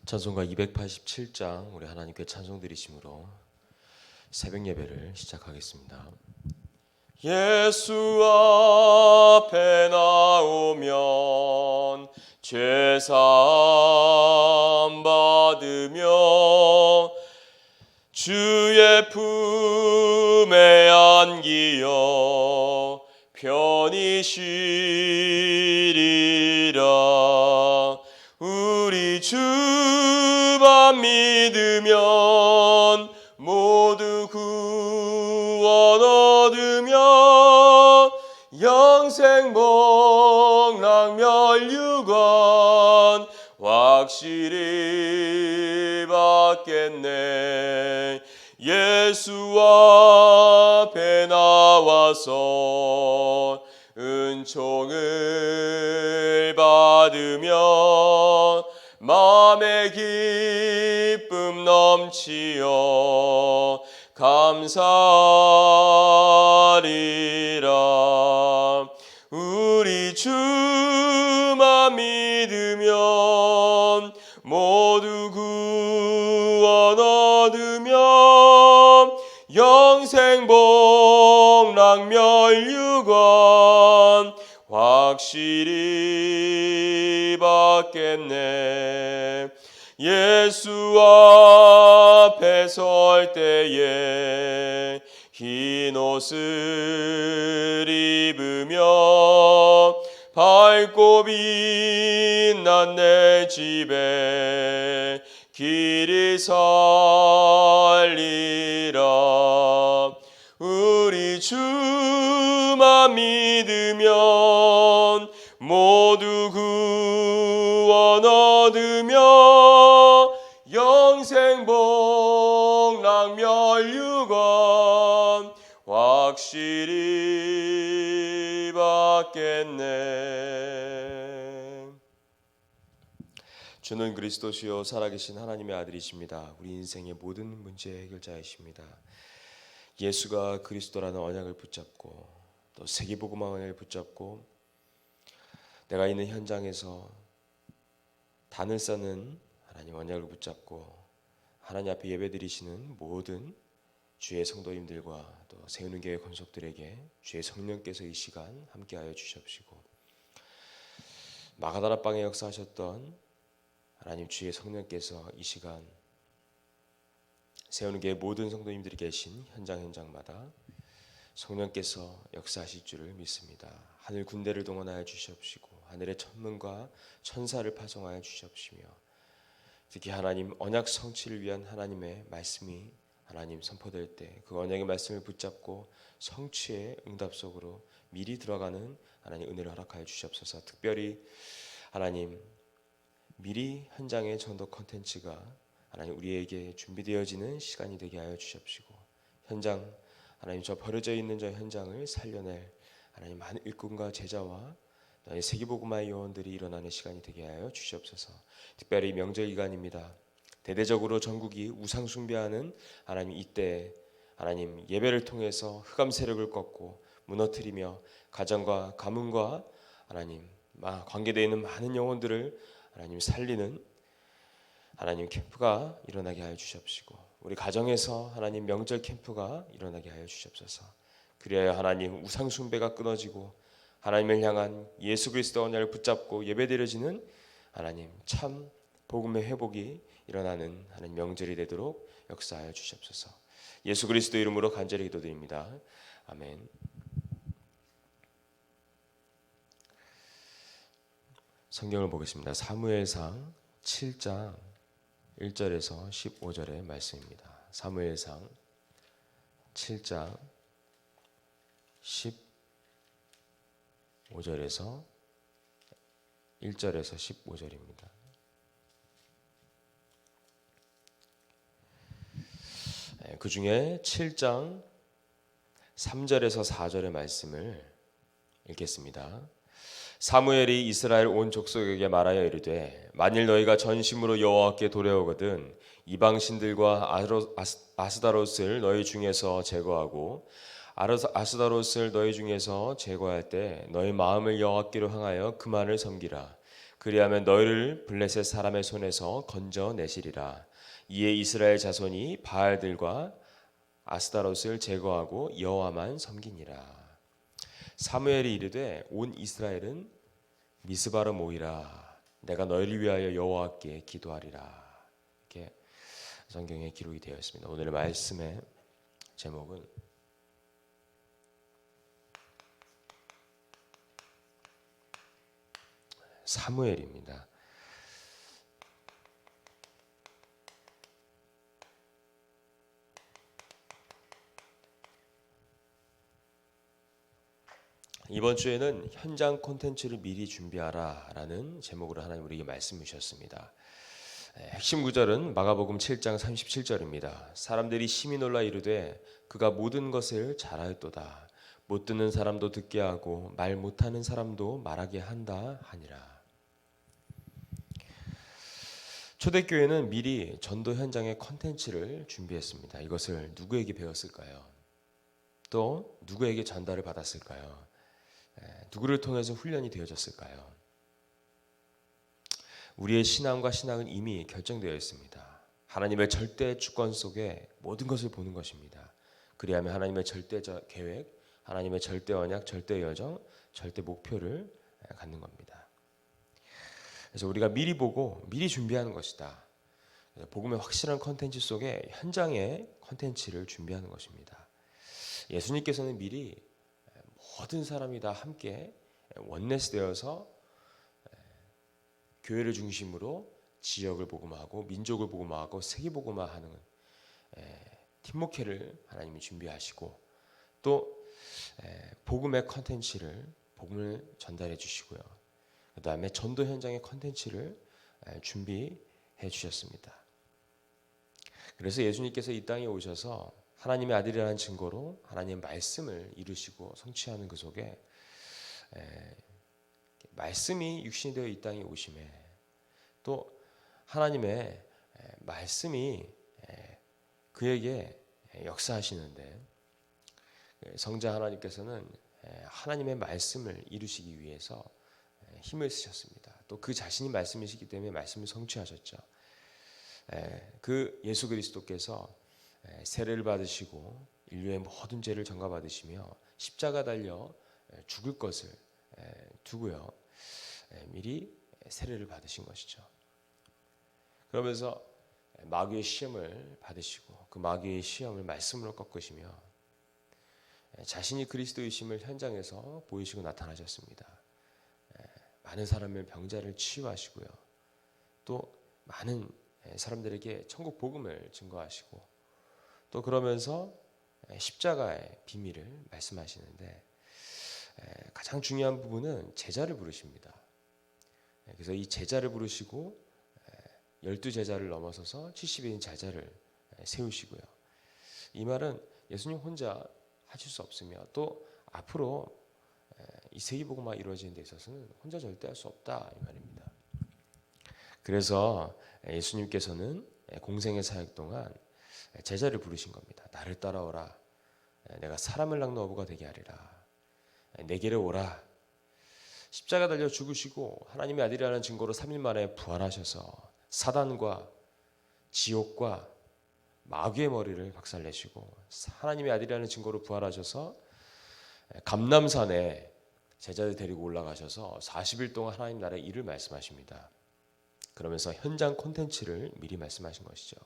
찬송가 287장 우리 하나님께 찬송 드리심으로 새벽 예배를 시작하겠습니다. 예수 앞에 나오면 죄사함 받으며 주의 품에 안기어 편히 쉬리라. 우리 주만 믿으면 모두 구원 얻으며 영생 복락 멸류관 확실히 받겠네. 예수 앞에 나와서 은총을 받으며 마음의 기쁨 넘치어 감사하리라. 우리 주만 믿으면 모두 구원 얻으며 영생 복락 멸류관 확실히 받겠네. 예수 앞에 설 때에 흰 옷을 입으며 밝고 빛난 내 집에 길이 살리라. 우리 주만 믿으면 모두 구원 얻으며 영생 복락 멸류관 확실히 받겠네. 주는 그리스도시요 살아계신 하나님의 아들이십니다. 우리 인생의 모든 문제 해결자이십니다. 예수가 그리스도라는 언약을 붙잡고 또 세계복음화 언약을 붙잡고 내가 있는 현장에서 단을 쌓는 하나님 언약을 붙잡고 하나님 앞에 예배드리시는 모든 주의 성도님들과 또 세우는 교회 권속들에게 주의 성령께서 이 시간 함께하여 주시옵시고 마가다라 방에 역사하셨던 하나님 주의 성령께서 이 시간 세우는 교회 모든 성도님들이 계신 현장마다 성령께서 역사하실 줄을 믿습니다. 하늘 군대를 동원하여 주시옵시고 하늘의 천문과 천사를 파송하여 주시옵시며 특히 하나님 언약 성취를 위한 하나님의 말씀이 하나님 선포될 때 그 언약의 말씀을 붙잡고 성취의 응답 속으로 미리 들어가는 하나님 은혜를 허락하여 주시옵소서. 특별히 하나님 미리 현장의 전도 콘텐츠가 하나님 우리에게 준비되어지는 시간이 되게 하여 주시옵시고 현장 하나님 저 버려져 있는 저 현장을 살려낼 하나님 많은 일꾼과 제자와 너희 세계복음화의 요원들이 일어나는 시간이 되게 하여 주시옵소서. 특별히 명절 기간입니다. 대대적으로 전국이 우상 숭배하는 하나님 이때 하나님 예배를 통해서 흑암 세력을 꺾고 무너뜨리며 가정과 가문과 하나님 관계되어 있는 많은 영혼들을 하나님 살리는 하나님 캠프가 일어나게 하여 주시옵시고 우리 가정에서 하나님 명절 캠프가 일어나게 하여 주시옵소서. 그래야 하나님 우상 숭배가 끊어지고 하나님을 향한 예수 그리스도 언약을 붙잡고 예배드려지는 하나님 참 복음의 회복이 일어나는 하나님 명절이 되도록 역사하여 주시옵소서. 예수 그리스도 이름으로 간절히 기도드립니다. 아멘. 성경을 보겠습니다. 사무엘상 7장 1절에서 15절의 말씀입니다. 사무엘상 7장 15절에서 1절에서 15절입니다. 그 중에 7장 3절에서 4절의 말씀을 읽겠습니다. 사무엘이 이스라엘 온 족속에게 말하여 이르되 만일 너희가 전심으로 여호와께 도래오거든 이방 신들과 아스다롯을 너희 중에서 제거하고 아스다롯을 너희 중에서 제거할 때 너희 마음을 여호와께로 향하여 그만을 섬기라. 그리하면 너희를 블레셋 사람의 손에서 건져내시리라. 이에 이스라엘 자손이 바알들과 아스타롯을 제거하고 여호와만 섬기니라. 사무엘이 이르되 온 이스라엘은 미스바로 모이라. 내가 너희를 위하여 여호와께 기도하리라. 이렇게 성경에 기록이 되어 있습니다. 오늘의 말씀의 제목은 사무엘입니다. 이번 주에는 현장 콘텐츠를 미리 준비하라 라는 제목으로 하나님 우리에게 말씀 주셨습니다. 핵심 구절은 마가복음 7장 37절입니다. 사람들이 심히 놀라 이르되 그가 모든 것을 잘하였도다. 못 듣는 사람도 듣게 하고 말 못하는 사람도 말하게 한다 하니라. 초대교회는 미리 전도 현장의 콘텐츠를 준비했습니다. 이것을 누구에게 배웠을까요? 또 누구에게 전달을 받았을까요? 누구를 통해서 훈련이 되어졌을까요? 우리의 신앙과 신앙은 이미 결정되어 있습니다. 하나님의 절대 주권 속에 모든 것을 보는 것입니다. 그리하면 하나님의 절대 계획, 하나님의 절대 언약, 절대 여정, 절대 목표를 갖는 겁니다. 그래서 우리가 미리 보고 미리 준비하는 것이다. 그래서 복음의 확실한 컨텐츠 속에 현장의 컨텐츠를 준비하는 것입니다. 예수님께서는 미리 모든 사람이 다 함께 원네스 되어서 교회를 중심으로 지역을 복음화하고 민족을 복음화하고 세계 복음화하는 팀목회를 하나님이 준비하시고 또 복음의 컨텐츠를 복음을 전달해 주시고요. 그 다음에 전도 현장의 컨텐츠를 준비해 주셨습니다. 그래서 예수님께서 이 땅에 오셔서 하나님의 아들이라는 증거로 하나님의 말씀을 이루시고 성취하는 그 속에 말씀이 육신이 되어 이 땅에 오심에 또 하나님의 말씀이 그에게 역사하시는데 성자 하나님께서는 하나님의 말씀을 이루시기 위해서 힘을 쓰셨습니다. 또 그 자신이 말씀이시기 때문에 말씀을 성취하셨죠. 그 예수 그리스도께서 세례를 받으시고 인류의 모든 죄를 전가받으시며 십자가 달려 죽을 것을 두고요. 미리 세례를 받으신 것이죠. 그러면서 마귀의 시험을 받으시고 그 마귀의 시험을 말씀으로 꺾으시며 자신이 그리스도이심을 현장에서 보이시고 나타나셨습니다. 많은 사람의 병자를 치유하시고요. 또 많은 사람들에게 천국 복음을 증거하시고 또 그러면서 십자가의 비밀을 말씀하시는데 가장 중요한 부분은 제자를 부르십니다. 그래서 이 제자를 부르시고 12제자를 넘어서서 70인 제자를 세우시고요. 이 말은 예수님 혼자 하실 수 없으며 또 앞으로 이 세계복음화 이루어지는 데 있어서는 혼자 절대 할 수 없다 이 말입니다. 그래서 예수님께서는 공생의 사역 동안 제자를 부르신 겁니다. 나를 따라오라. 내가 사람을 낚는 어부가 되게 하리라. 내게로 오라. 십자가 달려 죽으시고 하나님의 아들이라는 증거로 3일 만에 부활하셔서 사단과 지옥과 마귀의 머리를 박살내시고 하나님의 아들이라는 증거로 부활하셔서 감람산에 제자들 데리고 올라가셔서 40일 동안 하나님 나라의 일을 말씀하십니다. 그러면서 현장 콘텐츠를 미리 말씀하신 것이죠.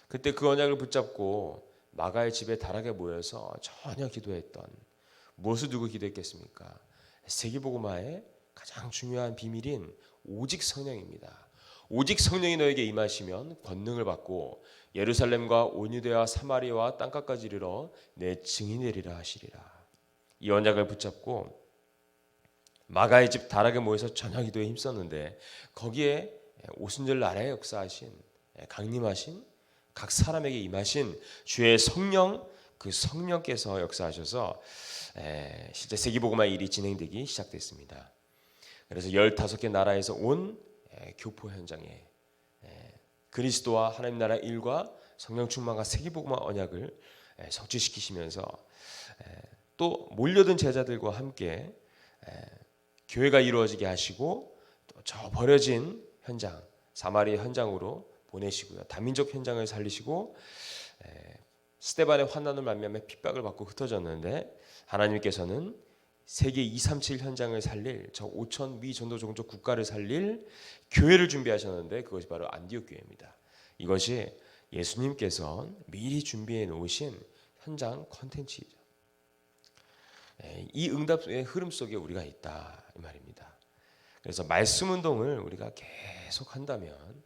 그때 그 언약을 붙잡고 마가의 집에 다락에 모여서 전혀 기도했던 무엇을 두고 기도했겠습니까? 세계복음화의 가장 중요한 비밀인 오직 성령입니다. 오직 성령이 너에게 임하시면 권능을 받고 예루살렘과 온 유대와 사마리아와 땅끝까지 이르러 내 증인이 되리라 하시리라. 이 언약을 붙잡고 마가의 집 다락에 모여서 전혀 기도에 힘썼는데 거기에 오순절 날에 역사하신 강림하신 각 사람에게 임하신 주의 성령 그 성령께서 역사하셔서 실제 세계복음화 일이 진행되기 시작됐습니다. 그래서 15개 나라에서 온 교포 현장에 그리스도와 하나님 나라 일과 성령 충만과 세계복음화 언약을 성취시키시면서 또 몰려든 제자들과 함께 교회가 이루어지게 하시고 또 또 저 버려진 현장, 사마리아 현장으로 보내시고요. 다민족 현장을 살리시고 스데반의 환난을 말미암아 핍박을 받고 흩어졌는데 하나님께서는 세계 237 현장을 살릴 저 5천 미 전도 종족 국가를 살릴 교회를 준비하셨는데 그것이 바로 안디옥 교회입니다. 이것이 예수님께서 미리 준비해 놓으신 현장 컨텐츠이죠. 이 응답의 흐름 속에 우리가 있다 이 말입니다. 그래서 말씀 운동을 우리가 계속 한다면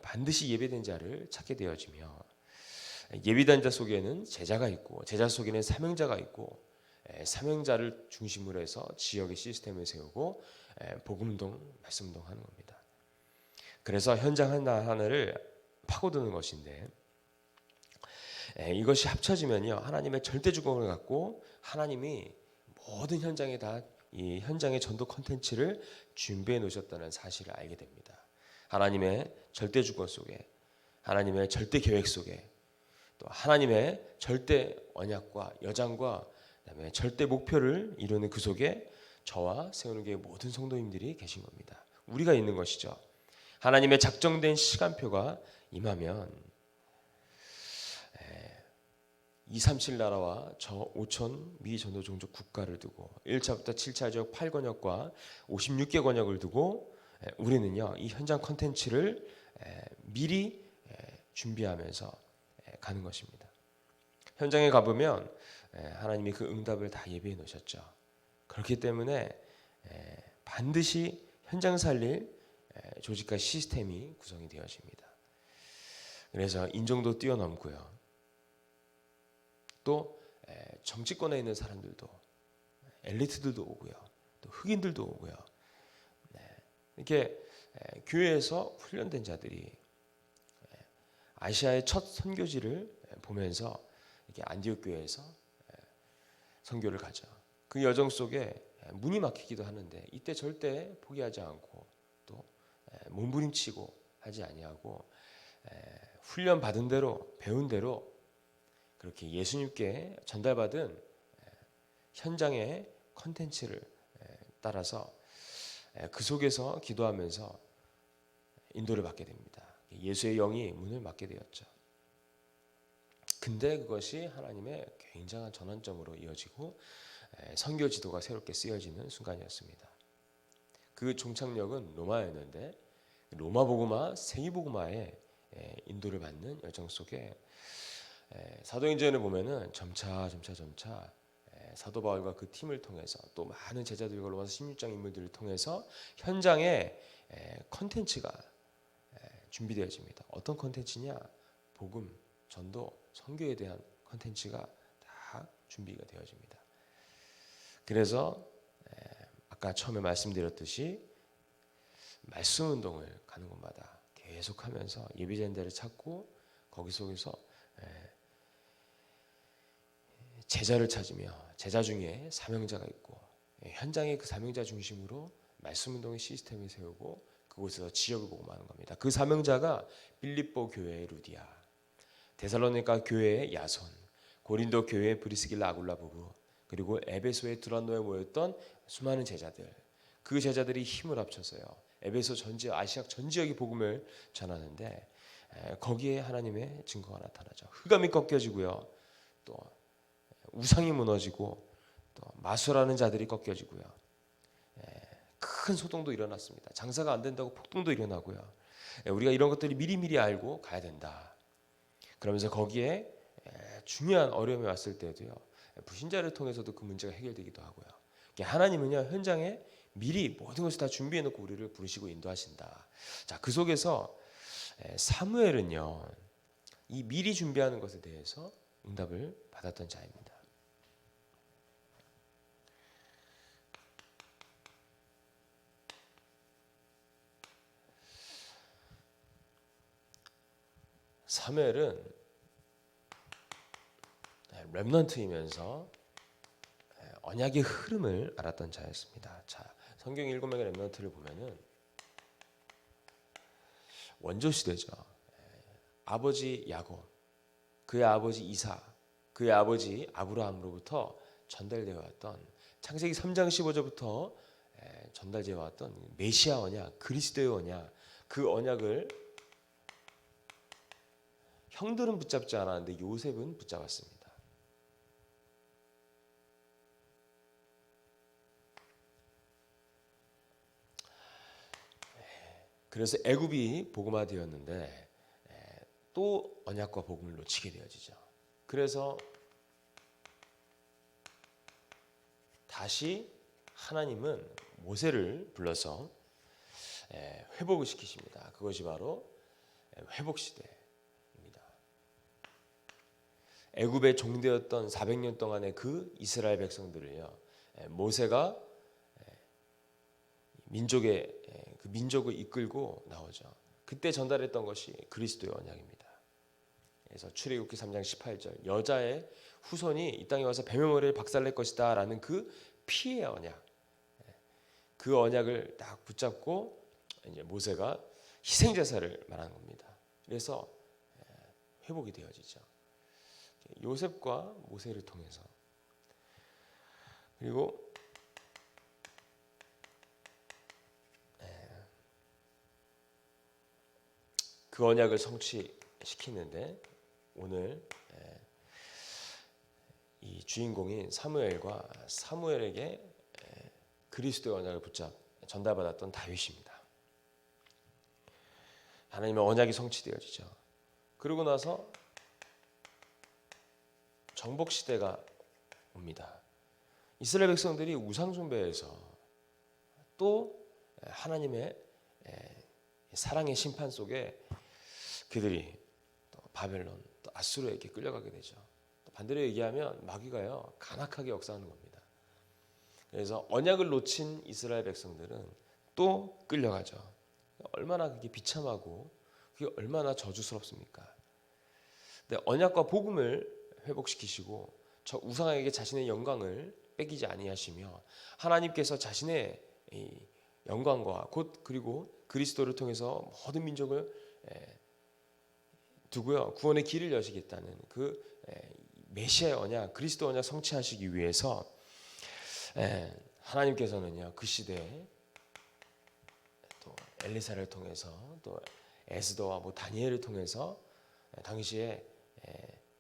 반드시 예배된 자를 찾게 되어지며 예비된 자 속에는 제자가 있고 제자 속에는 사명자가 있고 사명자를 중심으로 해서 지역의 시스템을 세우고 복음운동, 말씀운동 하는 겁니다. 그래서 현장 하나하나를 파고드는 것인데 이것이 합쳐지면요 하나님의 절대 주권을 갖고 하나님이 모든 현장에 다 이 현장의 전도 콘텐츠를 준비해 놓으셨다는 사실을 알게 됩니다. 하나님의 절대 주권 속에 하나님의 절대 계획 속에 또 하나님의 절대 언약과 여장과 그다음에 절대 목표를 이루는 그 속에 저와 세우는교회 모든 성도님들이 계신 겁니다. 우리가 있는 것이죠. 하나님의 작정된 시간표가 임하면 237 나라와 저 5천 미 전도 종족 국가를 두고 1차부터 7차 지역 8권역과 56개 권역을 두고 우리는요 이 현장 컨텐츠를 미리 준비하면서 가는 것입니다. 현장에 가보면 하나님이 그 응답을 다 예비해 놓으셨죠. 그렇기 때문에 반드시 현장 살릴 조직과 시스템이 구성이 되어집니다. 그래서 인종도 뛰어넘고요. 또 정치권에 있는 사람들도 엘리트들도 오고요. 또 흑인들도 오고요. 이렇게 교회에서 훈련된 자들이 아시아의 첫 선교지를 보면서 이렇게 안디옥 교회에서 선교를 가죠. 그 여정 속에 문이 막히기도 하는데 이때 절대 포기하지 않고 또 몸부림치고 하지 아니하고 훈련 받은 대로 배운 대로 그렇게 예수님께 전달받은 현장의 컨텐츠를 따라서 그 속에서 기도하면서 인도를 받게 됩니다. 예수의 영이 문을 막게 되었죠. 근데 그것이 하나님의 굉장한 전환점으로 이어지고 선교 지도가 새롭게 쓰여지는 순간이었습니다. 그 종착역은 로마였는데 로마 복음화, 세계 복음화에 인도를 받는 여정 속에 사도행전을 보면은 점차 사도 바울과 그 팀을 통해서 또 많은 제자들과 로마서 16장 인물들을 통해서 현장에 컨텐츠가 준비되어집니다. 어떤 컨텐츠냐? 복음, 전도, 선교에 대한 컨텐츠가 다 준비가 되어집니다. 그래서 아까 처음에 말씀드렸듯이 말씀 운동을 가는 곳마다 계속하면서 예비된 데를 찾고 거기 속에서 제자를 찾으며 제자 중에 사명자가 있고 현장의 그 사명자 중심으로 말씀 운동의 시스템을 세우고 그곳에서 지역을 복음하는 겁니다. 그 사명자가 빌립보 교회의 루디아, 데살로니가 교회의 야손, 고린도 교회의 브리스길라 아굴라 부부, 그리고 에베소의 두란노에 모였던 수많은 제자들, 그 제자들이 힘을 합쳐서요 에베소 전 지역, 아시아 전 지역의 복음을 전하는데 거기에 하나님의 증거가 나타나죠. 흑암이 꺾여지고요, 또 우상이 무너지고 또 마술하는 자들이 꺾여지고요, 큰 소동도 일어났습니다. 장사가 안 된다고 폭동도 일어나고요. 우리가 이런 것들이 미리미리 알고 가야 된다. 그러면서 거기에 중요한 어려움이 왔을 때도요 불신자를 통해서도 그 문제가 해결되기도 하고요. 하나님은요 현장에 미리 모든 것을 다 준비해 놓고 우리를 부르시고 인도하신다. 자, 그 속에서 사무엘은요 이 미리 준비하는 것에 대해서 응답을 받았던 자입니다. 사무엘은 렘넌트이면서 언약의 흐름을 알았던 자였습니다. 자, 성경 7명의 렘넌트를 보면은 원조 시대죠. 아버지 야곱, 그의 아버지 이사, 그의 아버지 아브라함으로부터 전달되어 왔던 창세기 3장 15절부터 전달되어 왔던 메시아 언약, 그리스도의 언약, 그 언약을 형들은 붙잡지 않았는데 요셉은 붙잡았습니다. 그래서 애굽이 복음화되었는데 또 언약과 복음을 놓치게 되어지죠. 그래서 다시 하나님은 모세를 불러서 회복을 시키십니다. 그것이 바로 회복 시대입니다. 애굽의 종되었던 400년 동안의 그 이스라엘 백성들을요, 모세가 그 민족을 이끌고 나오죠. 그때 전달했던 것이 그리스도의 언약입니다. 그래서 출애굽기 3장 18절 여자의 후손이 이 땅에 와서 뱀의 머리를 박살낼 것이다 라는 그 피의 언약, 그 언약을 딱 붙잡고 이제 모세가 희생제사를 말하는 겁니다. 그래서 회복이 되어지죠. 요셉과 모세를 통해서. 그리고 그 언약을 성취시키는데 오늘 이 주인공인 사무엘에게 그리스도의 언약을 전달받았던 다윗입니다. 하나님의 언약이 성취되어지죠. 그러고 나서 정복 시대가 옵니다. 이스라엘 백성들이 우상 숭배에서 또 하나님의 사랑의 심판 속에 그들이 또 바벨론, 또 아수르에게 끌려가게 되죠. 또 반대로 얘기하면 마귀가요 간악하게 역사하는 겁니다. 그래서 언약을 놓친 이스라엘 백성들은 또 끌려가죠. 얼마나 그게 비참하고 그게 얼마나 저주스럽습니까? 근데 언약과 복음을 회복시키시고 저 우상에게 자신의 영광을 뺏기지 아니하시며 하나님께서 자신의 이 영광과 곧 그리고 그리스도를 통해서 모든 민족을 두고요 구원의 길을 여시겠다는 그 메시아의 언약, 그리스도 언약 성취하시기 위해서 하나님께서는요 그 시대에 또 엘리사를 통해서 또 에스더와 뭐 다니엘을 통해서 당시에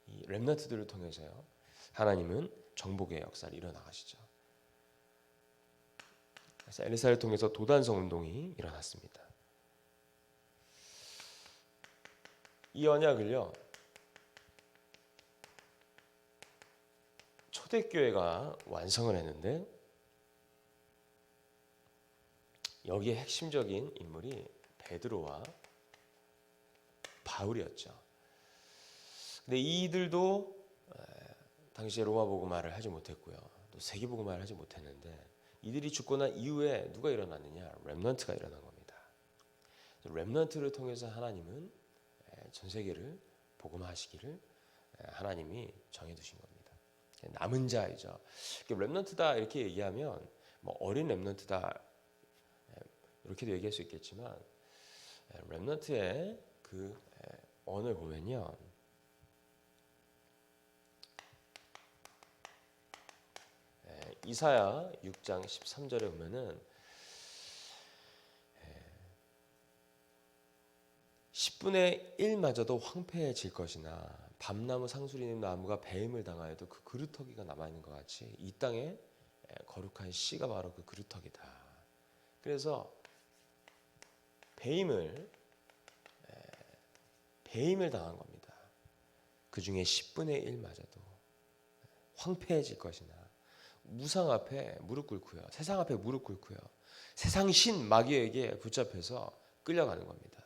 이 렘넌트들을 통해서요 하나님은 정복의 역사를 이뤄나가시죠. 그래서 엘리사를 통해서 도단성 운동이 일어났습니다. 이 언약을요 초대교회가 완성을 했는데 여기에 핵심적인 인물이 베드로와 바울이었죠. 근데 이들도 당시에 로마 복음화를 하지 못했고요. 또 세계 복음화를 하지 못했는데 이들이 죽고 난 이후에 누가 일어났느냐? 렘넌트가 일어난 겁니다. 렘넌트를 통해서 하나님은 전 세계를 복음화하시기를 하나님이 정해두신 겁니다. 남은 자이죠. 렘넌트다 이렇게 얘기하면 뭐 어린 렘넌트다 이렇게도 얘기할 수 있겠지만 렘넌트의 그 언을 보면요. 이사야 6장 13절에 보면은 10분의 1마저도 황폐해질 것이나 밤나무 상수리 나무가 배임을 당하여도 그 그루터기가 남아있는 것 같이 이 땅에 거룩한 씨가 바로 그 그루터기다. 그래서 배임을 당한 겁니다. 그 중에 10분의 1마저도 황폐해질 것이나 우상 앞에 무릎 꿇고요. 세상 앞에 무릎 꿇고요. 세상 신 마귀에게 붙잡혀서 끌려가는 겁니다.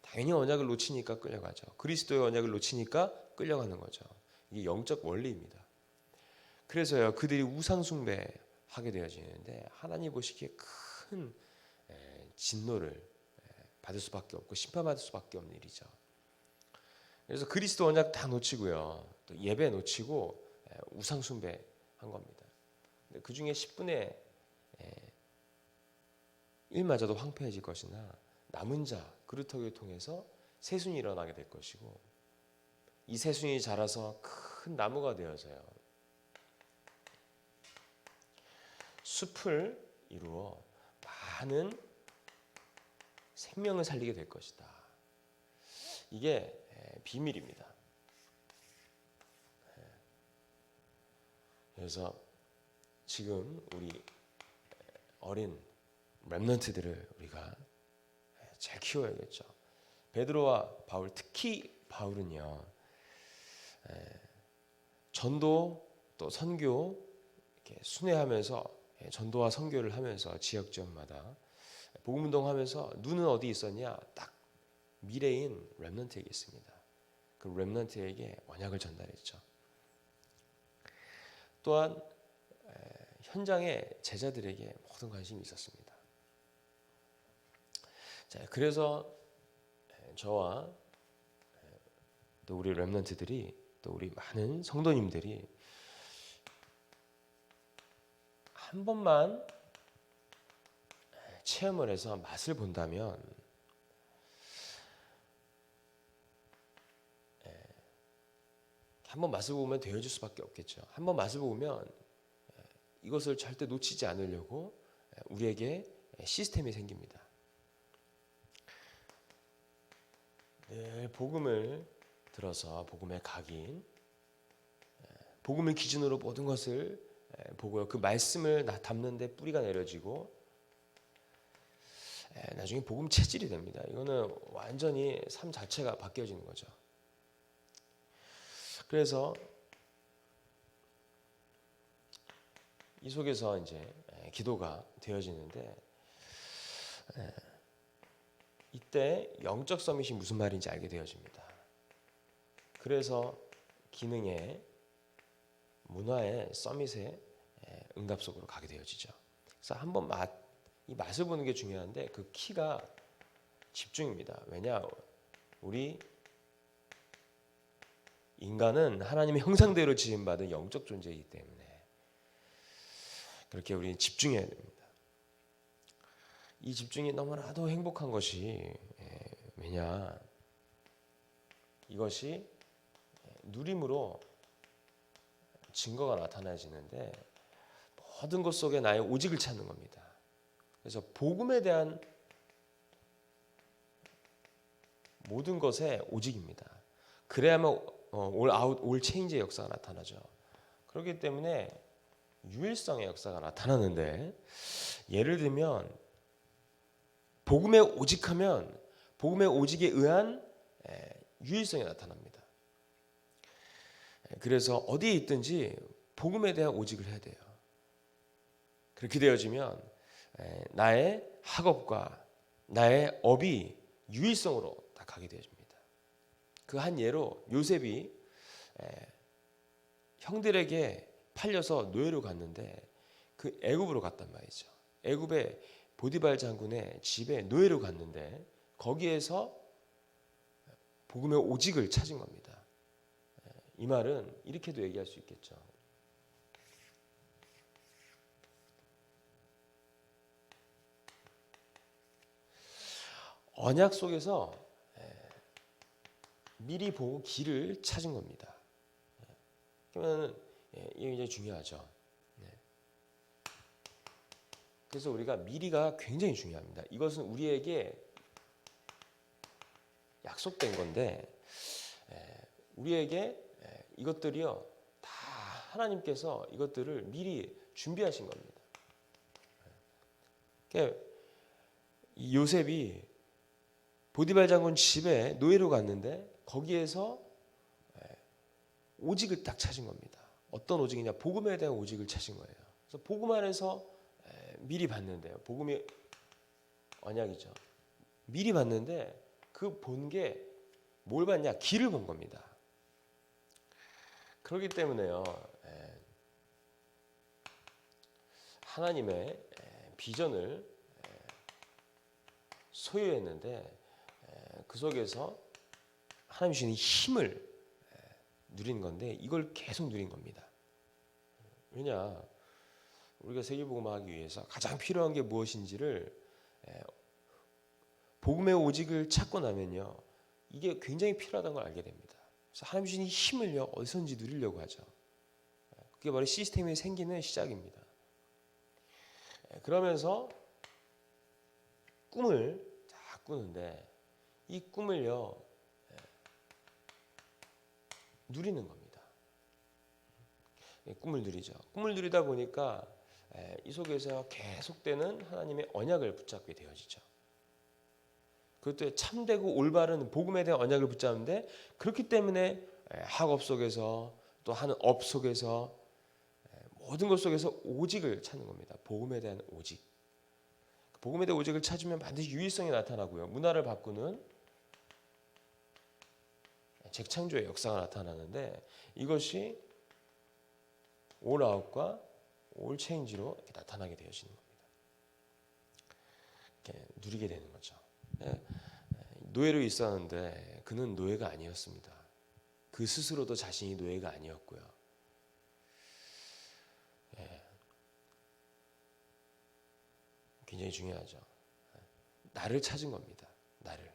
당연히 언약을 놓치니까 끌려가죠. 그리스도의 언약을 놓치니까 끌려가는 거죠. 이게 영적 원리입니다. 그래서요 그들이 우상 숭배하게 되어지는데 하나님 보시기에 큰 진노를 받을 수밖에 없고 심판받을 수밖에 없는 일이죠. 그래서 그리스도 언약 다 놓치고요. 또 예배 놓치고 우상 숭배한 겁니다. 그 중에 10분의 1마저도 황폐해질 것이나 남은 자 그루터기를 통해서 새순이 일어나게 될 것이고 이 새순이 자라서 큰 나무가 되어서요 숲을 이루어 많은 생명을 살리게 될 것이다. 이게 비밀입니다. 그래서 지금 우리 어린 렘넌트들을 우리가 잘 키워야겠죠. 베드로와 바울, 특히 바울은요, 전도 또 선교 이렇게 순회하면서 전도와 선교를 하면서 지역 지역마다 복음 운동하면서 눈은 어디 있었냐? 딱 미래인 렘넌트에게 있습니다. 그 렘넌트에게 언약을 전달했죠. 또한 현장의 제자들에게 모든 관심이 있었습니다. 자, 그래서 저와 또 우리 렘넌트들이 또 우리 많은 성도님들이 한 번만 체험을 해서 맛을 본다면 한번 맛을 보면 되어질 수밖에 없겠죠. 한번 맛을 보면 이것을 절대 놓치지 않으려고 우리에게 시스템이 생깁니다. 늘 복음을 들어서 복음의 각인, 복음을 기준으로 모든 것을 보고요. 그 말씀을 담는 데 뿌리가 내려지고 나중에 복음 체질이 됩니다. 이거는 완전히 삶 자체가 바뀌어지는 거죠. 그래서 이 속에서 이제 기도가 되어지는데 이때 영적 서밋이 무슨 말인지 알게 되어집니다. 그래서 기능의 문화의 서밋의 응답 속으로 가게 되어지죠. 그래서 한번 이 맛을 보는 게 중요한데 그 키가 집중입니다. 왜냐? 우리 인간은 하나님의 형상대로 지음받은 영적 존재이기 때문에 그렇게 우리는 집중해야 됩니다. 이 집중이 너무나도 행복한 것이 왜냐? 이것이 누림으로 증거가 나타나지는데 모든 것 속에 나의 오직을 찾는 겁니다. 그래서 복음에 대한 모든 것에 오직입니다. 그래야만 올 체인지의 역사가 나타나죠. 그렇기 때문에 유일성의 역사가 나타나는데 예를 들면 복음에 오직하면 복음의 오직에 의한 유일성이 나타납니다. 그래서 어디에 있든지 복음에 대한 오직을 해야 돼요. 그렇게 되어지면 나의 학업과 나의 업이 유일성으로 다 가게 되어집니다. 그 한 예로 요셉이 형들에게 팔려서 노예로 갔는데 그 애굽으로 갔단 말이죠. 애굽의 보디발 장군의 집에 노예로 갔는데 거기에서 복음의 오직을 찾은 겁니다. 이 말은 이렇게도 얘기할 수 있겠죠. 언약 속에서 미리 보고 길을 찾은 겁니다. 그러면 이게 굉장히 중요하죠. 그래서 우리가 미리가 굉장히 중요합니다. 이것은 우리에게 약속된 건데 우리에게 이것들이요 다 하나님께서 이것들을 미리 준비하신 겁니다. 그러니까 이 요셉이 보디발 장군 집에 노예로 갔는데 거기에서 오직을 딱 찾은 겁니다. 어떤 오직이냐? 복음에 대한 오직을 찾은 거예요. 그래서 복음 안에서 미리 봤는데요. 복음이 언약이죠. 미리 봤는데 그 본 게 뭘 봤냐? 길을 본 겁니다. 그렇기 때문에요. 하나님의 비전을 소유했는데 그 속에서 하나님 주시는 힘을 누리는 건데 이걸 계속 누린 겁니다. 왜냐? 우리가 세계복음화하기 위해서 가장 필요한 게 무엇인지를 복음의 오직을 찾고 나면요. 이게 굉장히 필요하다는 걸 알게 됩니다. 그래서 하나님 주시는 힘을요. 어디선지 누리려고 하죠. 그게 바로 시스템이 생기는 시작입니다. 그러면서 꿈을 딱 꾸는데 이 꿈을요 누리는 겁니다. 꿈을 누리죠. 꿈을 누리다 보니까 이 속에서 계속되는 하나님의 언약을 붙잡게 되어지죠. 그것도 참되고 올바른 복음에 대한 언약을 붙잡는데 그렇기 때문에 학업 속에서 또 하는 업 속에서 모든 것 속에서 오직을 찾는 겁니다. 복음에 대한 오직. 복음에 대한 오직을 찾으면 반드시 유일성이 나타나고요. 문화를 바꾸는 재창조의 역사가 나타나는데 이것이 올 아웃과 올 체인지로 이렇게 나타나게 되어지는 겁니다. 이렇게 누리게 되는 거죠. 노예로 있었는데 그는 노예가 아니었습니다. 그 스스로도 자신이 노예가 아니었고요. 굉장히 중요하죠. 나를 찾은 겁니다. 나를.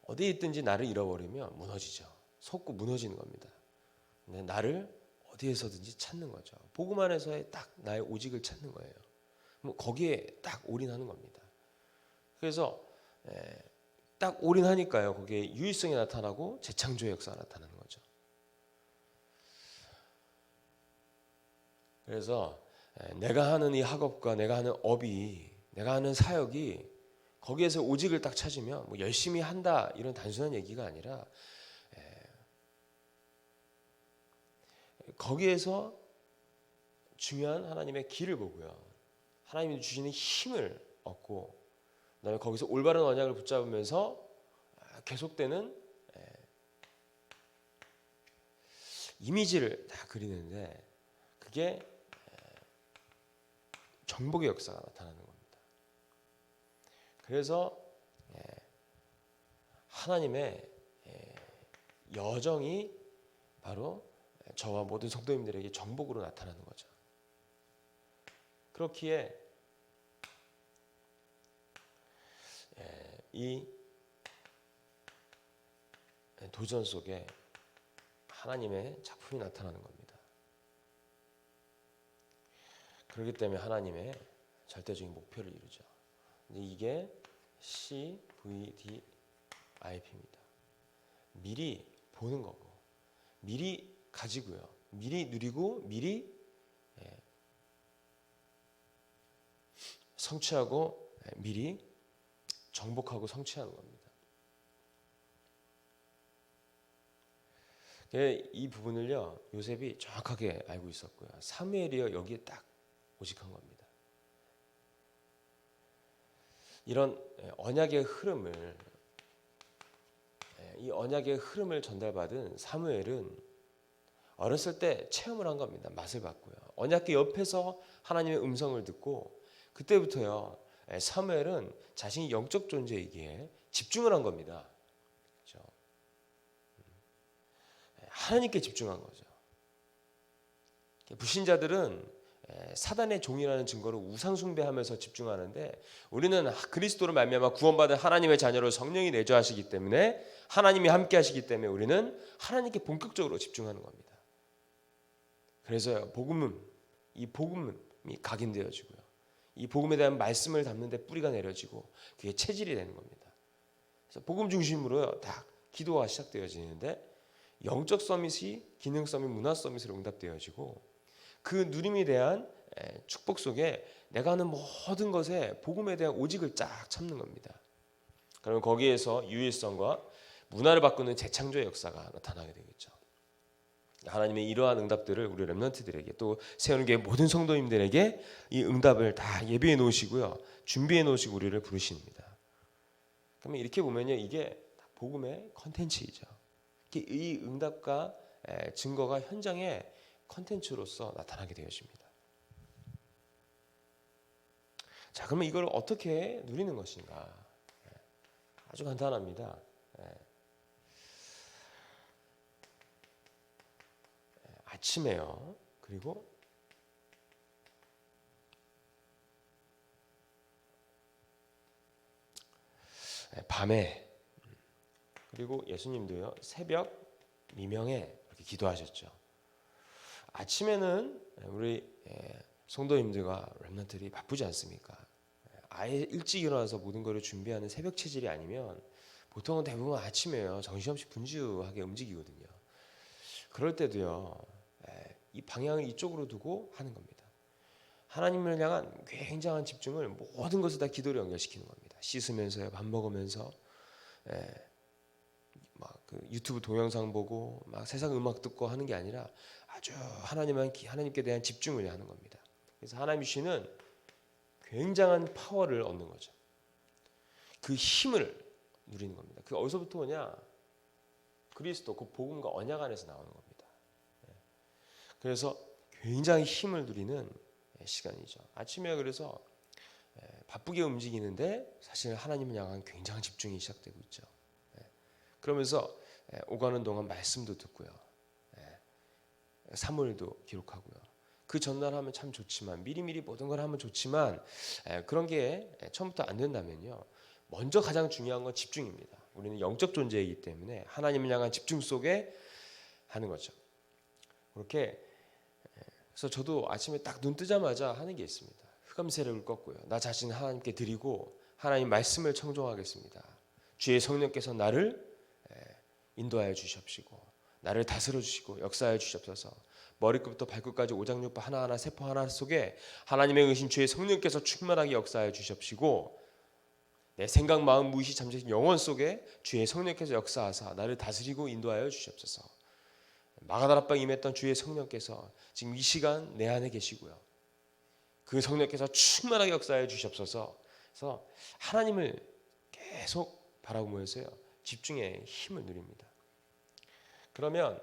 어디에 있든지 나를 잃어버리면 무너지죠. 속고 무너지는 겁니다. 근데 나를 어디에서든지 찾는 거죠. 복음 안에서의 딱 나의 오직을 찾는 거예요. 거기에 딱 올인하는 겁니다. 그래서 딱 올인하니까요. 거기에 유일성이 나타나고 재창조의 역사가 나타나는 거죠. 그래서 내가 하는 이 학업과 내가 하는 업이 내가 하는 사역이 거기에서 오직을 딱 찾으면 뭐 열심히 한다 이런 단순한 얘기가 아니라 거기에서 중요한 하나님의 길을 보고요. 하나님이 주시는 힘을 얻고 그다음에 거기서 올바른 언약을 붙잡으면서 계속되는 이미지를 다 그리는데 그게 정복의 역사가 나타나는 겁니다. 그래서 하나님의 여정이 바로 저와 모든 성도님들에게 정복으로 나타나는 거죠. 그렇기에 이 도전 속에 하나님의 작품이 나타나는 겁니다. 그렇기 때문에 하나님의 절대적인 목표를 이루죠. 이게 CVDIP입니다. 미리 보는 거고, 미리 가지고요, 미리 누리고, 미리 성취하고, 미리 정복하고 성취하는 겁니다. 이 부분을요 요셉이 정확하게 알고 있었고요. 사무엘이요 여기에 딱 오직한 겁니다. 이런 언약의 흐름을 이 언약의 흐름을 전달받은 사무엘은 어렸을 때 체험을 한 겁니다. 맛을 봤고요. 언약궤 옆에서 하나님의 음성을 듣고 그때부터요 사무엘은 자신이 영적 존재이기에 집중을 한 겁니다. 그렇죠? 하나님께 집중한 거죠. 불신자들은 사단의 종이라는 증거로 우상 숭배하면서 집중하는데 우리는 그리스도로 말미암아 구원받은 하나님의 자녀로 성령이 내주하시기 때문에 하나님이 함께 하시기 때문에 우리는 하나님께 본격적으로 집중하는 겁니다. 그래서요 이 복음이 각인되어지고요. 이 복음에 대한 말씀을 담는 데 뿌리가 내려지고 그게 체질이 되는 겁니다. 그래서 복음 중심으로 다 기도가 시작되어지는데 영적 서밋이 기능 서밋, 문화 서밋으로 응답되어지고 그 누림에 대한 축복 속에 내가 하는 모든 것에 복음에 대한 오직을 쫙 참는 겁니다. 그러면 거기에서 유일성과 문화를 바꾸는 재창조의 역사가 나타나게 되겠죠. 하나님의 이러한 응답들을 우리 렘넌트들에게 또 세운교회 모든 성도님들에게 이 응답을 다 예비해 놓으시고요. 준비해 놓으시고 우리를 부르십니다. 그러면 이렇게 보면요. 이게 복음의 컨텐츠이죠. 이 응답과 증거가 현장에 컨텐츠로서 나타나게 되어집니다. 자, 그러면 이걸 어떻게 누리는 것인가? 아주 간단합니다. 아침에요. 그리고 밤에 그리고 예수님도요 새벽 미명에 이렇게 기도하셨죠. 아침에는 우리 성도님들과 렘넌트들이 바쁘지 않습니까? 아예 일찍 일어나서 모든 것을 준비하는 새벽 체질이 아니면 보통은 대부분 아침에요. 정신없이 분주하게 움직이거든요. 그럴 때도요. 이 방향을 이쪽으로 두고 하는 겁니다. 하나님을 향한 굉장한 집중을 모든 것을 다 기도로 연결시키는 겁니다. 씻으면서요, 밥 먹으면서, 막 그 유튜브 동영상 보고 막 세상 음악 듣고 하는 게 아니라 아주 하나님께 대한 집중을 하는 겁니다. 그래서 하나님 주시는 굉장한 파워를 얻는 거죠. 그 힘을 누리는 겁니다. 그 어디서부터 오냐? 그리스도, 그 복음과 언약 안에서 나오는 겁니다. 그래서 굉장히 힘을 누리는 시간이죠. 아침에 그래서 바쁘게 움직이는데 사실 하나님을 향한 굉장한 집중이 시작되고 있죠. 그러면서 오가는 동안 말씀도 듣고요. 사무엘도 기록하고요. 그 전날 하면 참 좋지만 미리미리 모든 걸 하면 좋지만 그런 게 처음부터 안 된다면요. 먼저 가장 중요한 건 집중입니다. 우리는 영적 존재이기 때문에 하나님을 향한 집중 속에 하는 거죠. 그렇게 그래서 저도 아침에 딱 눈 뜨자마자 하는 게 있습니다. 흑암 세력을 꺾고요. 나 자신을 하나님께 드리고 하나님 말씀을 청종하겠습니다. 주의 성령께서 나를 인도하여 주시옵시고 나를 다스려 주시고 역사하여 주시옵소서. 머리끝부터 발끝까지 오장육부 하나하나 세포 하나 속에 하나님의 의신 주의 성령께서 충만하게 역사하여 주시옵시고 내 생각 마음 무의식 잠재신 영혼 속에 주의 성령께서 역사하사 나를 다스리고 인도하여 주시옵소서. 마가다락방에 임했던 주의 성령께서 지금 이 시간 내 안에 계시고요. 그 성령께서 충만하게 역사하여 주시옵소서. 그래서 하나님을 계속 바라보면서요. 집중의 힘을 누립니다. 그러면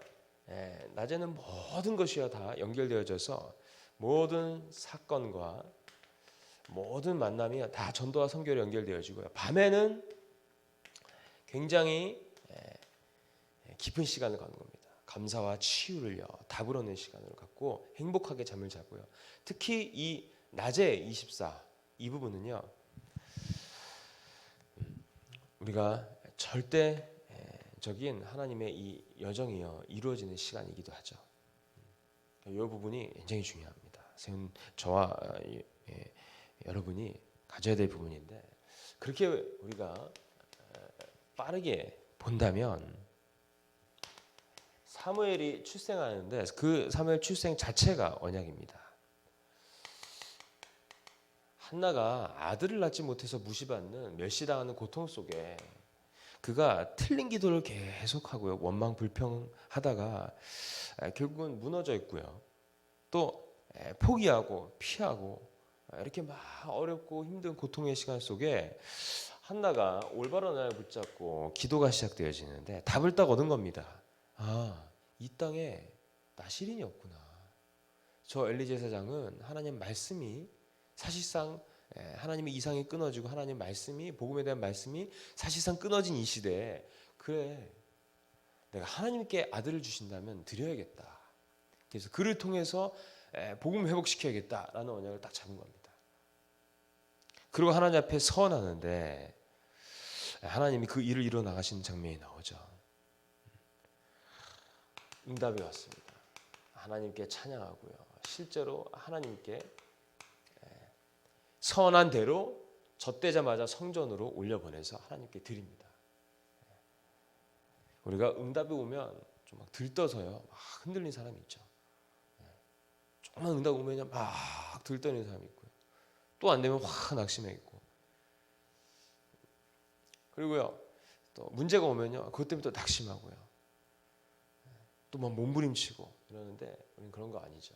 낮에는 모든 것이야 다 연결되어져서 모든 사건과 모든 만남이 다 전도와 선교로 연결되어지고요. 밤에는 굉장히 깊은 시간을 갖는 겁니다. 감사와 치유를요 다불어낸 시간을 갖고 행복하게 잠을 자고요. 특히 이 낮에 24 이 부분은요 우리가 절대적인 하나님의 이 여정이요 이루어지는 시간이기도 하죠. 이 부분이 굉장히 중요합니다. 저와 여러분이 가져야 될 부분인데 그렇게 우리가 빠르게 본다면 사무엘이 출생하는데 그 사무엘 출생 자체가 언약입니다. 한나가 아들을 낳지 못해서 무시받는 멸시당하는 고통 속에 그가 틀린 기도를 계속하고요. 원망 불평하다가 결국은 무너져 있고요. 또 포기하고 피하고 이렇게 막 어렵고 힘든 고통의 시간 속에 한나가 올바른 하나님을 붙잡고 기도가 시작되어지는데 답을 딱 얻은 겁니다. 이 땅에 나시린이 없구나. 저 엘리 제사장은 하나님 말씀이 사실상 하나님의 이상이 끊어지고 하나님 말씀이 복음에 대한 말씀이 사실상 끊어진 이 시대에 그래 내가 하나님께 아들을 주신다면 드려야겠다. 그래서 그를 통해서 복음을 회복시켜야겠다라는 언약을 딱 잡은 겁니다. 그리고 하나님 앞에 서원하는데 하나님이 그 일을 이루어 나가시는 장면이 나오죠. 응답이 왔습니다. 하나님께 찬양하고요. 실제로 하나님께 선한 대로 젖되자마자 성전으로 올려보내서 하나님께 드립니다. 우리가 응답이 오면 좀 막 들떠서요. 막 흔들린 사람이 있죠. 조금만 응답 오면 막 들떠는 사람이 있고요. 또 안 되면 확 낙심해 있고. 그리고요. 또 문제가 오면요. 그것 때문에 또 낙심하고요. 또 막 몸부림치고 이러는데 우리는 그런 거 아니죠.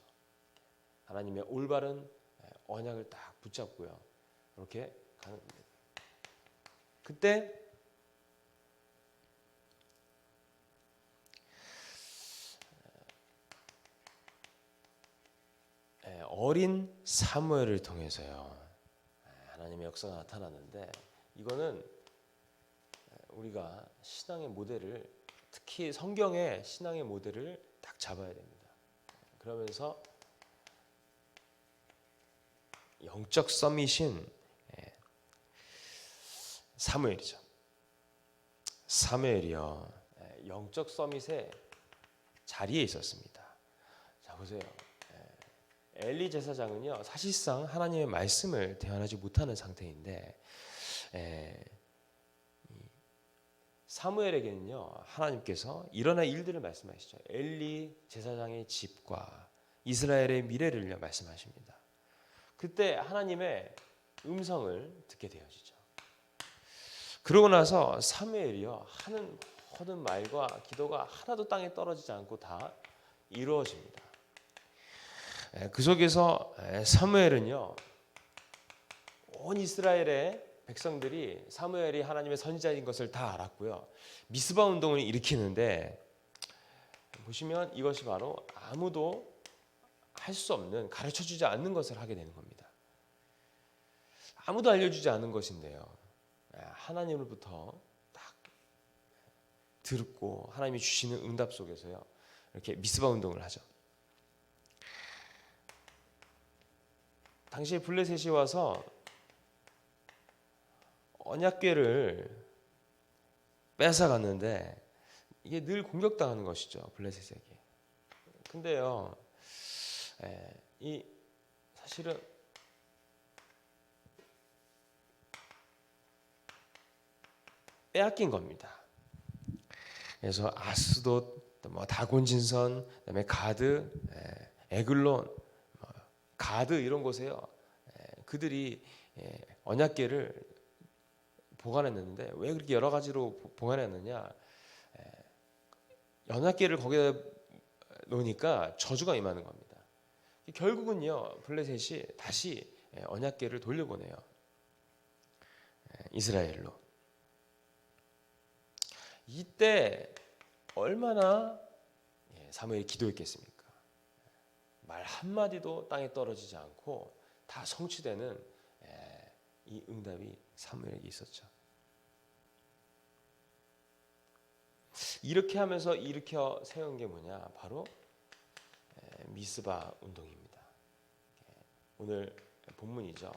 하나님의 올바른 언약을 딱 붙잡고요. 이렇게 가는 겁니다. 그때 어린 사무엘을 통해서요. 하나님의 역사가 나타나는데 이거는 우리가 신앙의 모델을 특히 성경의 신앙의 모델을 딱 잡아야 됩니다. 그러면서 영적 서밋인 사무엘이죠. 사무엘이요 영적 서밋의 자리에 있었습니다. 자, 보세요. 엘리 제사장은요 사실상 하나님의 말씀을 대언하지 못하는 상태인데 사무엘에게는요 하나님께서 일어날 일들을 말씀하시죠. 엘리 제사장의 집과 이스라엘의 미래를 말씀하십니다. 그때 하나님의 음성을 듣게 되어지죠. 그러고 나서 사무엘이요 하는 모든 말과 기도가 하나도 땅에 떨어지지 않고 다 이루어집니다. 그 속에서 사무엘은요 온 이스라엘의 백성들이 사무엘이 하나님의 선지자인 것을 다 알았고요. 미스바 운동을 일으키는데 보시면 이것이 바로 아무도 할 수 없는 가르쳐주지 않는 것을 하게 되는 겁니다. 아무도 알려주지 않은 것인데요. 하나님으로부터 딱 듣고 하나님이 주시는 응답 속에서요. 이렇게 미스바 운동을 하죠. 당시에 블레셋이 와서 언약궤를 뺏어갔는데 이게 늘 공격당하는 것이죠. 블레셋에게. 근데요. 이 사실은 빼앗긴 겁니다. 그래서 아스돗, 뭐 다곤진선, 그다음에 가드, 에글론, 가드 이런 곳에요. 그들이 언약궤를 보관했는데 왜 그렇게 여러 가지로 보관했느냐? 언약궤를 거기다 놓으니까 저주가 임하는 겁니다. 결국은요 블레셋이 다시 언약궤를 돌려보내요. 이스라엘로. 이때 얼마나 사무엘이 기도했겠습니까? 말 한마디도 땅에 떨어지지 않고 다 성취되는 이 응답이 사무엘에게 있었죠. 이렇게 하면서 일으켜 세운 게 뭐냐? 바로 미스바 운동입니다. 오늘 본문이죠.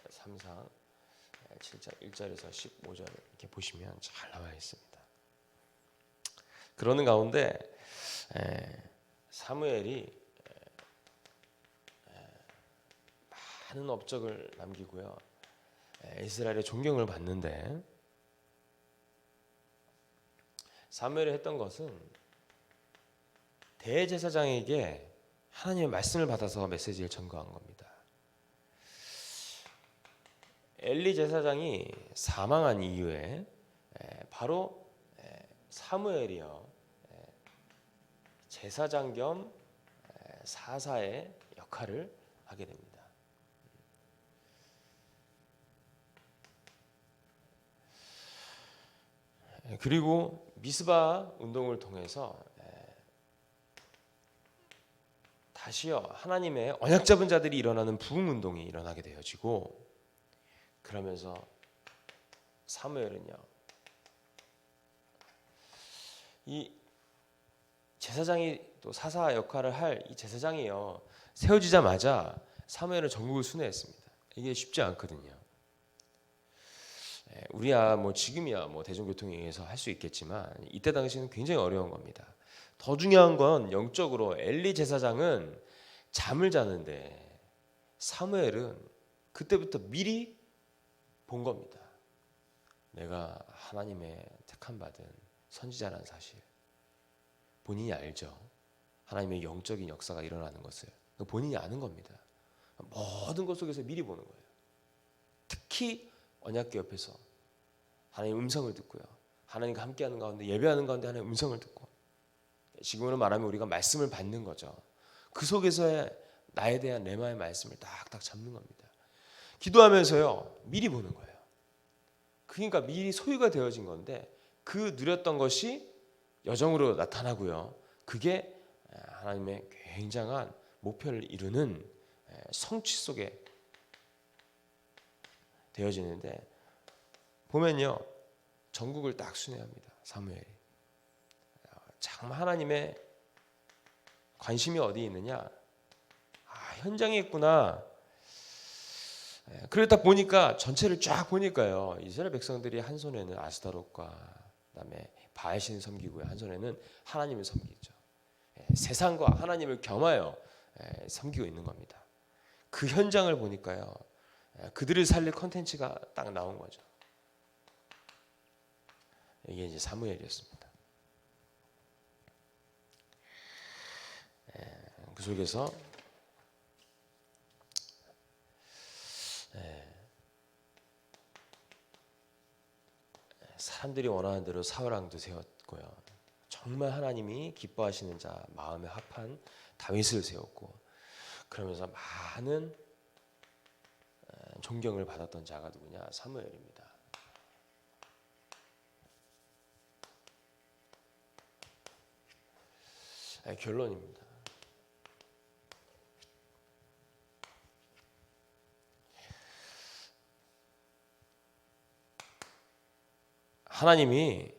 3장 7절 1절에서 15절 이렇게 보시면 잘 나와 있습니다. 그러는 가운데 사무엘이 많은 업적을 남기고요. 이스라엘의 존경을 받는데 사무엘이 했던 것은 대제사장에게 하나님의 말씀을 받아서 메시지를 전거한 겁니다. 엘리 제사장이 사망한 이후에 바로 사무엘이요 제사장 겸 사사의 역할을 하게 됩니다. 그리고 미스바 운동을 통해서 다시요 하나님의 언약 잡은 자들이 일어나는 부흥 운동이 일어나게 되어지고 그러면서 사무엘은요 이 제사장이 또 사사 역할을 할 이 제사장이요 세워지자마자 사무엘은 전국을 순회했습니다. 이게 쉽지 않거든요. 우리야 뭐 지금이야 뭐 대중교통에 의해서 할 수 있겠지만 이때 당시는 굉장히 어려운 겁니다. 더 중요한 건 영적으로 엘리 제사장은 잠을 자는데 사무엘은 그때부터 미리 본 겁니다. 내가 하나님의 택함 받은 선지자라는 사실 본인이 알죠. 하나님의 영적인 역사가 일어나는 것을 본인이 아는 겁니다. 모든 것 속에서 미리 보는 거예요. 특히 언약궤 옆에서 하나님의 음성을 듣고요. 하나님과 함께하는 가운데 예배하는 가운데 하나님의 음성을 듣고 지금으로 말하면 우리가 말씀을 받는 거죠. 그 속에서의 나에 대한 레마의 말씀을 딱딱 잡는 겁니다. 기도하면서요 미리 보는 거예요. 그러니까 미리 소유가 되어진 건데 그 누렸던 것이 여정으로 나타나고요. 그게 하나님의 굉장한 목표를 이루는 성취 속에 되어지는데 보면요 전국을 딱 순회합니다. 사무엘이 정말 하나님의 관심이 어디 있느냐? 현장에 있구나. 그러다 보니까 전체를 쫙 보니까요 이스라엘 백성들이 한 손에는 아스타롯과 그다음에 바알신을 섬기고요 한 손에는 하나님을 섬기죠. 세상과 하나님을 겸하여 섬기고 있는 겁니다. 그 현장을 보니까요, 그들을 살릴 컨텐츠가 딱 나온 거죠. 이게 이제 사무엘이었습니다. 그 속에서 사람들이 원하는 대로 사울 왕도 세웠고요. 정말 하나님이 기뻐하시는 자, 마음에 합한 다윗을 세웠고, 그러면서 많은 존경을 받았던 자가 누구냐? 사무엘입니다. 결론입니다. 하나님이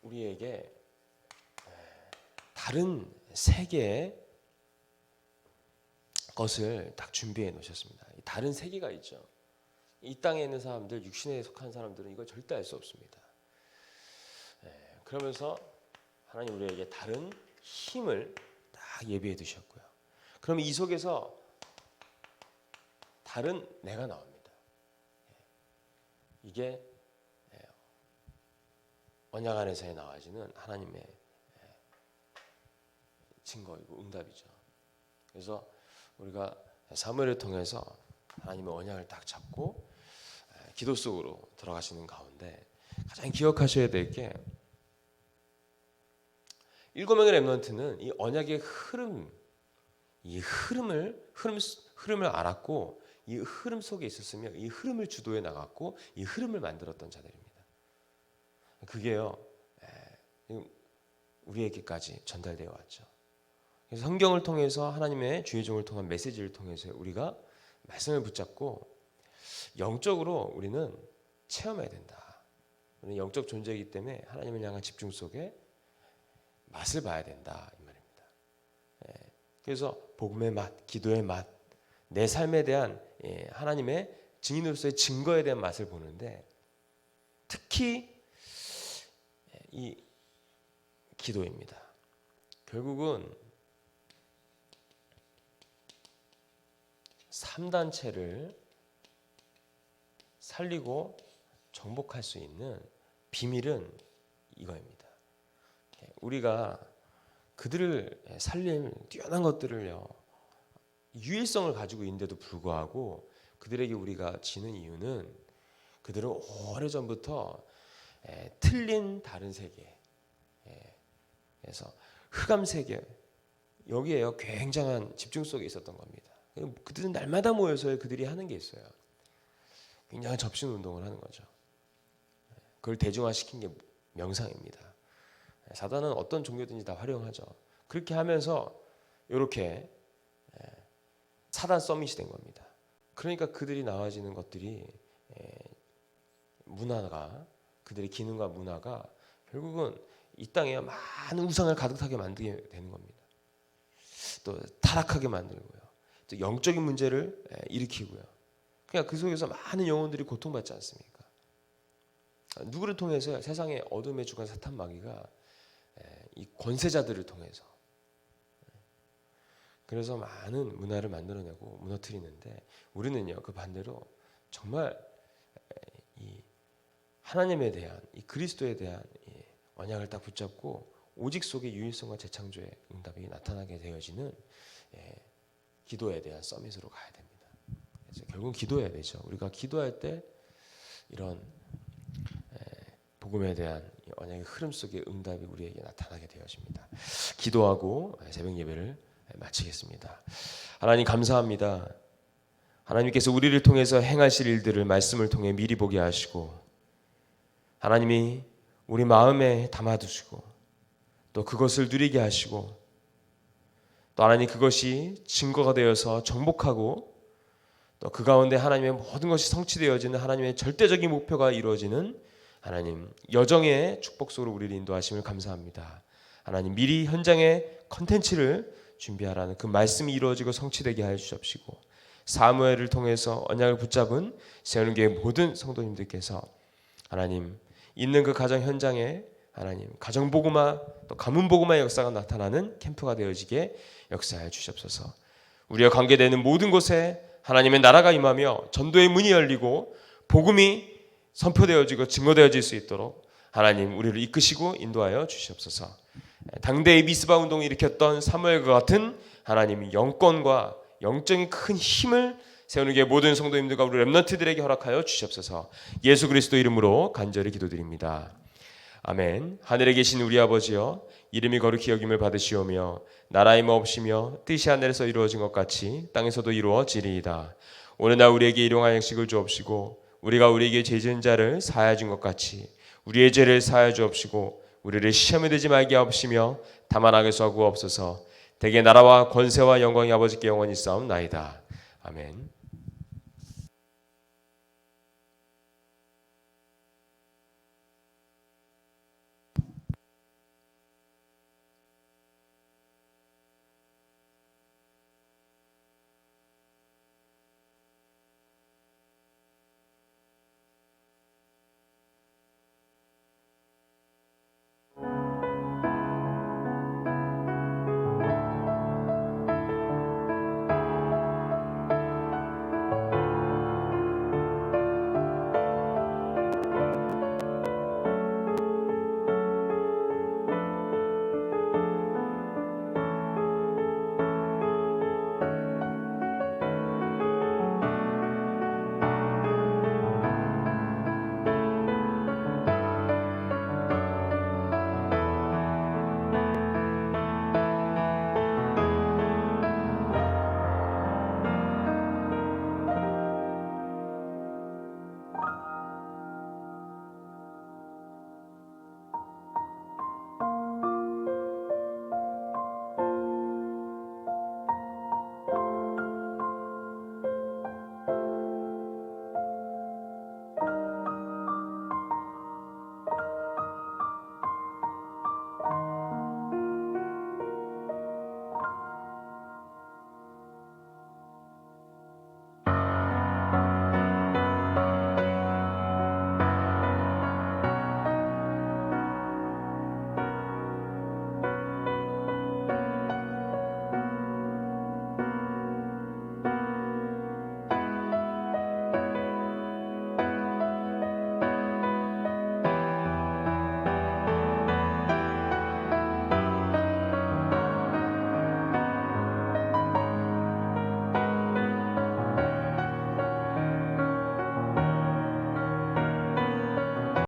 우리에게 다른 세계의 것을 딱 준비해 놓으셨습니다. 다른 세계가 있죠. 이 땅에 있는 사람들, 육신에 속한 사람들은 이걸 절대 알 수 없습니다. 그러면서 하나님 우리에게 다른 힘을 딱 예비해 두셨고요. 그러면 이 속에서 다른 내가 나옵니다. 이게 언약 안에서 나와지는 하나님의 증거이고 응답이죠. 그래서 우리가 사무엘을 통해서 하나님의 언약을 딱 잡고 기도 속으로 들어가시는 가운데 가장 기억하셔야 될 게 7명의 렘넌트는 이 언약의 흐름을 알았고 이 흐름 속에 있었으며 이 흐름을 주도해 나갔고 이 흐름을 만들었던 자들입니다. 그게요, 우리에게까지 전달되어 왔죠. 그래서 성경을 통해서 하나님의 주의 종을 통한 메시지를 통해서 우리가 말씀을 붙잡고 영적으로 우리는 체험해야 된다. 우리는 영적 존재이기 때문에 하나님을 향한 집중 속에 맛을 봐야 된다 이 말입니다. 그래서 복음의 맛, 기도의 맛, 내 삶에 대한 하나님의 증인으로서의 증거에 대한 맛을 보는데 특히 이 기도입니다. 결국은 3단체를 살리고 정복할 수 있는 비밀은 이거입니다. 우리가 그들을 살릴 뛰어난 것들을요, 유일성을 가지고 있는데도 불구하고 그들에게 우리가 지는 이유는 그들은 오래전부터 틀린 다른 세계, 그래서 흑암 세계, 여기에요 굉장한 집중 속에 있었던 겁니다. 그들은 날마다 모여서 그들이 하는 게 있어요. 굉장한 접신 운동을 하는 거죠. 그걸 대중화시킨 게 명상입니다. 사단은 어떤 종교든지 다 활용하죠. 그렇게 하면서 이렇게 사단 서밋이 된 겁니다. 그러니까 그들이 나와지는 것들이 문화가, 그들의 기능과 문화가 결국은 이 땅에 많은 우상을 가득하게 만들게 되는 겁니다. 또 타락하게 만들고요. 또 영적인 문제를 일으키고요. 그러니까 그 속에서 많은 영혼들이 고통받지 않습니까? 누구를 통해서 세상의 어둠의 주관 사탄 마귀가 이 권세자들을 통해서, 그래서 많은 문화를 만들어내고 무너뜨리는데 우리는요 그 반대로 정말 이 하나님에 대한, 이 그리스도에 대한 언약을 딱 붙잡고 오직 속에 유일성과 재창조의 응답이 나타나게 되어지는 기도에 대한 서밋으로 가야 됩니다. 그래서 결국은 기도해야 되죠. 우리가 기도할 때 이런 복음에 대한 언약의 흐름 속의 응답이 우리에게 나타나게 되어집니다. 기도하고 새벽 예배를 마치겠습니다. 하나님 감사합니다. 하나님께서 우리를 통해서 행하실 일들을 말씀을 통해 미리 보게 하시고 하나님이 우리 마음에 담아두시고 또 그것을 누리게 하시고 또 하나님 그것이 증거가 되어서 정복하고 또 그 가운데 하나님의 모든 것이 성취되어지는 하나님의 절대적인 목표가 이루어지는 하나님 여정의 축복 속으로 우리를 인도하심을 감사합니다. 하나님 미리 현장의 컨텐츠를 준비하라는 그 말씀이 이루어지고 성취되게 하여 주옵시고 사무엘을 통해서 언약을 붙잡은 세운교회 모든 성도님들께서 하나님 있는 그 가정 현장에 하나님 가정복음화 또 가문복음화의 역사가 나타나는 캠프가 되어지게 역사하여 주시옵소서. 우리와 관계되는 모든 곳에 하나님의 나라가 임하며 전도의 문이 열리고 복음이 선포되어지고 증거되어질 수 있도록 하나님 우리를 이끄시고 인도하여 주시옵소서. 당대의 미스바 운동을 일으켰던 사무엘과 같은 하나님 영권과 영적인 큰 힘을 세우는 게 모든 성도님들과 우리 렘넌트들에게 허락하여 주시옵소서. 예수 그리스도 이름으로 간절히 기도드립니다. 아멘. 하늘에 계신 우리 아버지여, 이름이 거룩히 여김을 받으시오며 나라의 마옵시며 뜻이 하늘에서 이루어진 것 같이 땅에서도 이루어지리이다. 오늘날 우리에게 일용할 양식을 주옵시고 우리가 우리에게 죄 지은 자를 사하여 준 것 같이 우리의 죄를 사하여 주옵시고 우리를 시험에 들지 말게 하옵시며 다만 악에서 구하옵소서. 대개 나라와 권세와 영광이 아버지께 영원히 싸움나이다. 아멘.